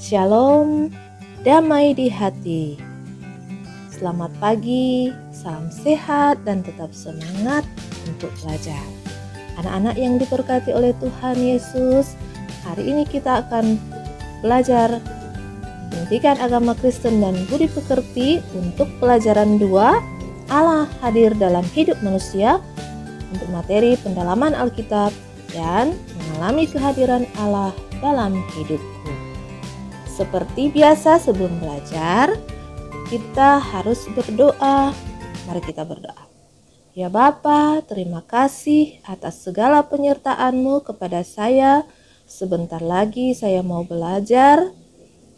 Shalom, damai di hati. Selamat pagi, salam sehat dan tetap semangat untuk belajar. Anak-anak yang diberkati oleh Tuhan Yesus, hari ini kita akan belajar pendidikan agama Kristen dan budi pekerti untuk pelajaran 2, Allah hadir dalam hidup manusia, untuk materi pendalaman Alkitab dan mengalami kehadiran Allah dalam hidupku. Seperti biasa sebelum belajar, kita harus berdoa. Mari kita berdoa. Ya Bapa, terima kasih atas segala penyertaan-Mu kepada saya. Sebentar lagi saya mau belajar.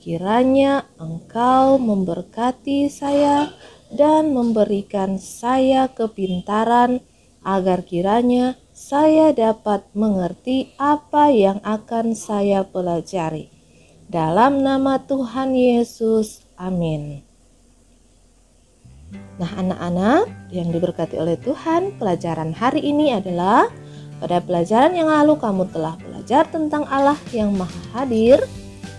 Kiranya Engkau memberkati saya dan memberikan saya kepintaran agar kiranya saya dapat mengerti apa yang akan saya pelajari. Dalam nama Tuhan Yesus, amin. Nah, anak-anak yang diberkati oleh Tuhan, pelajaran hari ini adalah pada pelajaran yang lalu kamu telah belajar tentang Allah yang Maha Hadir,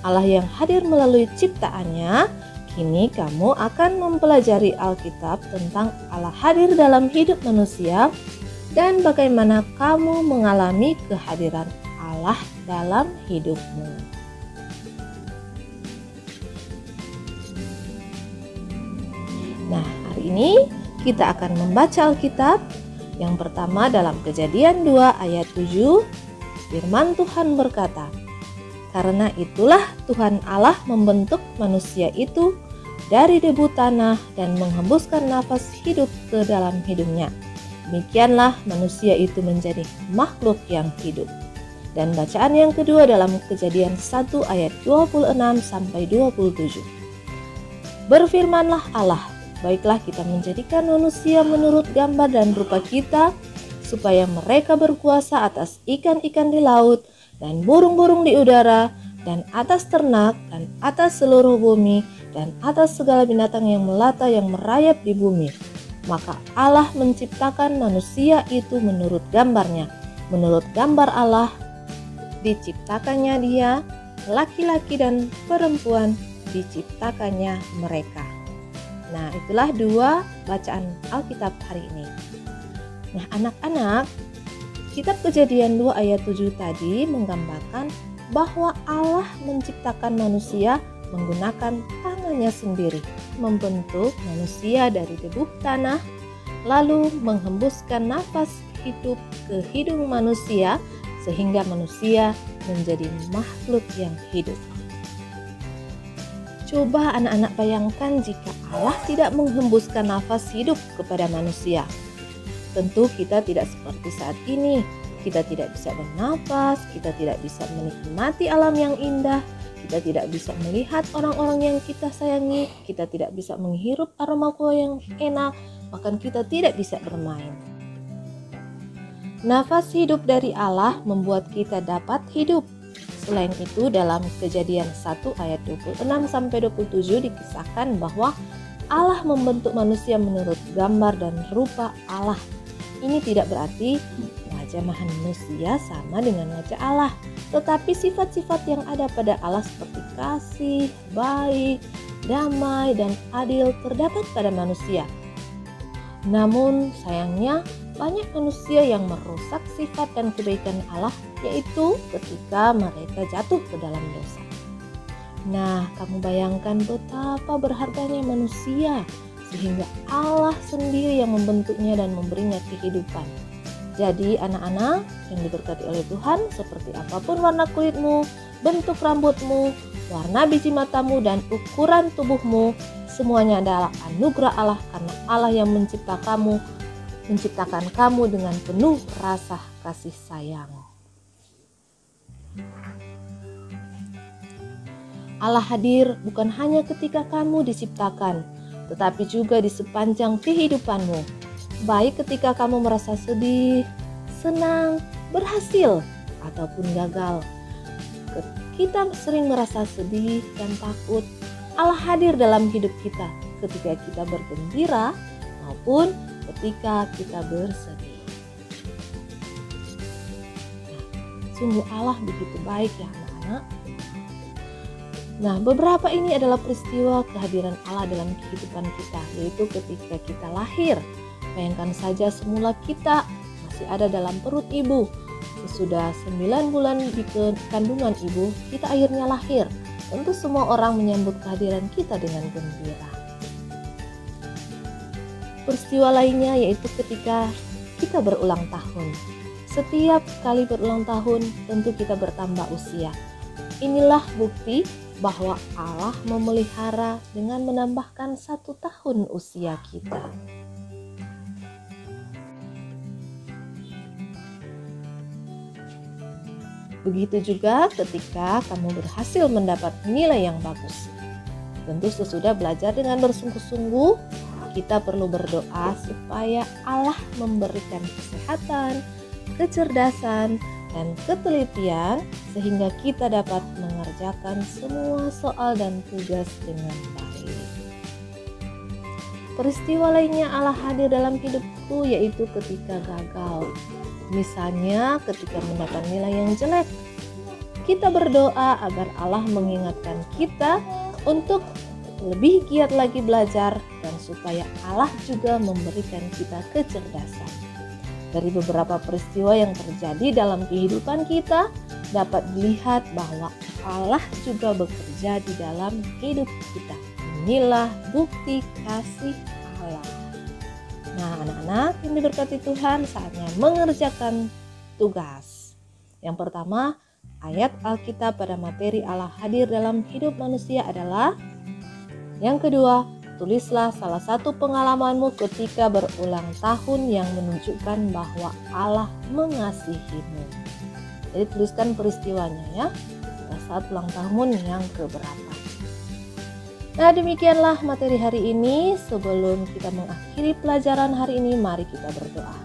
Allah yang hadir melalui ciptaannya. Kini kamu akan mempelajari Alkitab tentang Allah hadir dalam hidup manusia dan bagaimana kamu mengalami kehadiran Allah dalam hidupmu. Nah, hari ini kita akan membaca Alkitab. Yang pertama dalam Kejadian 2 ayat 7, firman Tuhan berkata, "Karena itulah Tuhan Allah membentuk manusia itu dari debu tanah dan menghembuskan nafas hidup ke dalam hidungnya. Demikianlah manusia itu menjadi makhluk yang hidup." Dan bacaan yang kedua dalam Kejadian 1 ayat 26 sampai 27. "Berfirmanlah Allah, baiklah kita menjadikan manusia menurut gambar dan rupa kita, supaya mereka berkuasa atas ikan-ikan di laut, dan burung-burung di udara, dan atas ternak, dan atas seluruh bumi, dan atas segala binatang yang melata yang merayap di bumi. Maka Allah menciptakan manusia itu menurut gambarnya. Menurut gambar Allah diciptakannya dia, laki-laki dan perempuan diciptakannya mereka." Nah, itulah 2 bacaan Alkitab hari ini. Nah, anak-anak, kitab Kejadian 2 ayat 7 tadi menggambarkan bahwa Allah menciptakan manusia menggunakan tangannya sendiri, membentuk manusia dari debu tanah, lalu menghembuskan nafas hidup ke hidung manusia sehingga manusia menjadi makhluk yang hidup. Coba anak-anak bayangkan jika Allah tidak menghembuskan nafas hidup kepada manusia. Tentu kita tidak seperti saat ini. Kita tidak bisa bernafas, kita tidak bisa menikmati alam yang indah, kita tidak bisa melihat orang-orang yang kita sayangi, kita tidak bisa menghirup aroma kue yang enak, bahkan kita tidak bisa bermain. Nafas hidup dari Allah membuat kita dapat hidup. Selain itu, dalam Kejadian 1 ayat 26 sampai 27 dikisahkan bahwa Allah membentuk manusia menurut gambar dan rupa Allah. Ini tidak berarti wajah manusia sama dengan wajah Allah, tetapi sifat-sifat yang ada pada Allah seperti kasih, baik, damai, dan adil terdapat pada manusia. Namun sayangnya banyak manusia yang merusak sifat dan kebaikan Allah, yaitu ketika mereka jatuh ke dalam dosa. Nah, kamu bayangkan betapa berharganya manusia, sehingga Allah sendiri yang membentuknya dan memberinya kehidupan. Jadi anak-anak yang diberkati oleh Tuhan, seperti apapun warna kulitmu, bentuk rambutmu, warna biji matamu, dan ukuran tubuhmu, semuanya adalah anugerah Allah karena Allah yang menciptakan kamu dengan penuh rasa kasih sayang. Allah hadir bukan hanya ketika kamu diciptakan, tetapi juga di sepanjang kehidupanmu. Baik ketika kamu merasa sedih, senang, berhasil, ataupun gagal. Kita sering merasa sedih dan takut. Allah hadir dalam hidup kita ketika kita bergembira maupun ketika kita bersedih. Nah, sungguh Allah begitu baik ya anak-anak. Nah, beberapa ini adalah peristiwa kehadiran Allah dalam kehidupan kita, yaitu ketika kita lahir. Bayangkan saja semula kita masih ada dalam perut ibu. Sesudah 9 bulan di kandungan ibu, kita akhirnya lahir. Tentu semua orang menyambut kehadiran kita dengan gembira. Peristiwa lainnya yaitu ketika kita berulang tahun. Setiap kali berulang tahun, tentu kita bertambah usia. Inilah bukti bahwa Allah memelihara dengan menambahkan 1 tahun usia kita. Begitu juga ketika kamu berhasil mendapat nilai yang bagus. Tentu sesudah belajar dengan bersungguh-sungguh, kita perlu berdoa supaya Allah memberikan kesehatan, kecerdasan, dan ketelitian sehingga kita dapat mengerjakan semua soal dan tugas dengan baik. Peristiwa lainnya Allah hadir dalam hidupku yaitu ketika gagal. Misalnya ketika mendapat nilai yang jelek. Kita berdoa agar Allah mengingatkan kita untuk lebih giat lagi belajar dan supaya Allah juga memberikan kita kecerdasan. Dari beberapa peristiwa yang terjadi dalam kehidupan kita, dapat dilihat bahwa Allah juga bekerja di dalam hidup kita. Inilah bukti kasih Allah. Nah, anak-anak yang diberkati Tuhan, saatnya mengerjakan tugas. Yang pertama, ayat Alkitab pada materi Allah hadir dalam hidup manusia adalah yang kedua, tulislah salah satu pengalamanmu ketika berulang tahun yang menunjukkan bahwa Allah mengasihimu. Jadi tuliskan peristiwanya ya, pada saat ulang tahun yang keberapa. Nah, demikianlah materi hari ini. Sebelum kita mengakhiri pelajaran hari ini, mari kita berdoa.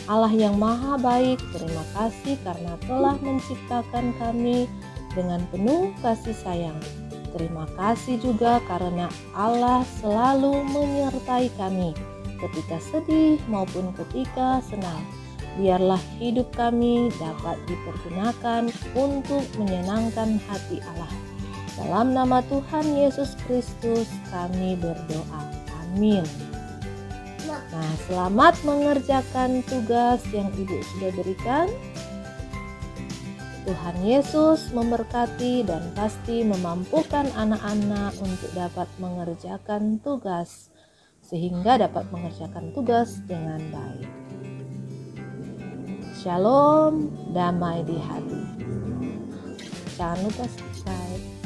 Allah yang maha baik, terima kasih karena telah menciptakan kami dengan penuh kasih sayang. Terima kasih juga karena Allah selalu menyertai kami ketika sedih maupun ketika senang. Biarlah hidup kami dapat dipergunakan untuk menyenangkan hati Allah. Dalam nama Tuhan Yesus Kristus kami berdoa. Amin. Nah, selamat mengerjakan tugas yang Ibu sudah berikan. Tuhan Yesus memberkati dan pasti memampukan anak-anak untuk dapat mengerjakan tugas, sehingga dapat mengerjakan tugas dengan baik. Shalom, damai di hati. Jangan lupa subscribe.